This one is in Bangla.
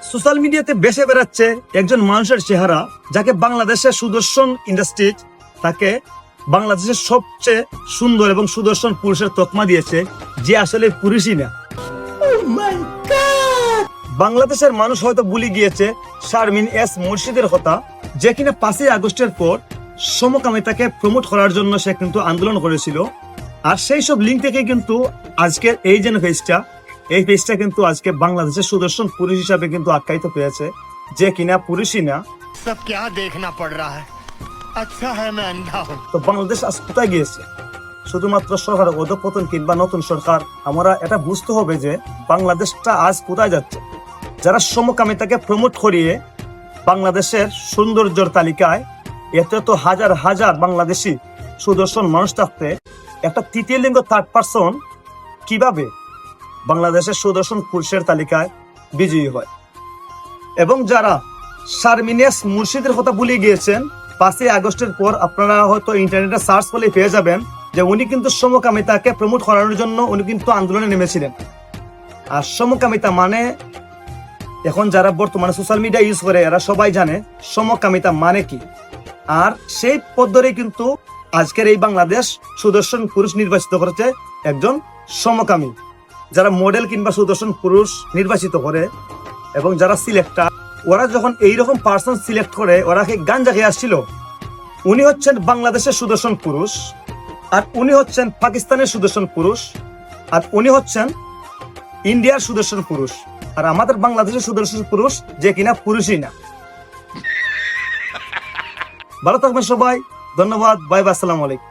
সোশ্যাল মিডিয়াতে বেসে বেড়াচ্ছে একজন মানুষের চেহারা, যাকে বাংলাদেশের সুদর্শন ইন্ডাস্ট্রি তাকে বাংলাদেশের সবচেয়ে সুন্দর এবং সুদর্শন পুরুষের তকমা দিয়েছে, যে আসলে পুরুষই না। বাংলাদেশের মানুষ হয়তো ভুলে গিয়েছে শারমিন এস মুর্শিদের কথা, যে কিনা 5ই আগস্টের পর সমকামিতাকে প্রমোট করার জন্য সে কিন্তু আন্দোলন করেছিল। আর সেই সব লিঙ্ক থেকে কিন্তু আজকের এই যে পেজটা কিন্তু আজকে বাংলাদেশের সুদর্শন পুরুষ হিসাবে কিন্তু আখ্যায়িত পেয়েছে, যে কিনা পুরুষই না। सब क्या देखना पड़ रहा है, अच्छा है मैं अंधा हूँ। তো বাংলাদেশ আজ কোথায় গিয়েছে? শুধুমাত্র সরকার অধঃপতন কিংবা নতুন সরকার, আমরা এটা বুঝতে হবে যে বাংলাদেশটা আজ কোথায় যাচ্ছে। যারা সমকামিতাকে প্রমোট করিয়ে বাংলাদেশের সৌন্দর্যের তালিকায় এত হাজার হাজার বাংলাদেশি সুদর্শন মানুষ থাকতে একটা তৃতীয় লিঙ্গ থার্ড পার্সন কিভাবে বাংলাদেশের সুদর্শন পুরুষের তালিকায় বিজয়ী হয়। এবং যারা শারমিনেস মুর্শিদের কথা ভুলে গিয়েছেন, 5ই আগস্টের পর আপনারা হয়তো ইন্টারনেটে সার্চ করলে পেয়ে যাবেন যে উনি কিন্তু সমকামিতাকে প্রমোট করানোর জন্য উনি কিন্তু আন্দোলনে নেমেছিলেন। আর সমকামিতা মানে, এখন যারা বর্তমানে সোশ্যাল মিডিয়া ইউজ করে এরা সবাই জানে সমকামিতা মানে কি। আর সেই পদ্ধতি কিন্তু আজকের এই বাংলাদেশ সুদর্শন পুরুষ নির্বাচিত করেছে একজন সমকামী। যারা মডেল কিংবা সুদর্শন পুরুষ নির্বাচিত করে এবং যারা সিলেক্টার, ওরা যখন এইরকম পার্সন সিলেক্ট করে, ওরা কি গাঞ্জা খেয়ে আসছিল? উনি হচ্ছেন বাংলাদেশের সুদর্শন পুরুষ, আর উনি হচ্ছেন পাকিস্তানের সুদর্শন পুরুষ, আর উনি হচ্ছেন ইন্ডিয়ার সুদর্শন পুরুষ। আর আমাদের বাংলাদেশের সুদর্শন পুরুষ যে কিনা পুরুষই না। ভালো থাকবেন সবাই, ধন্যবাদ, বাই বাই, আসসালামু আলাইকুম।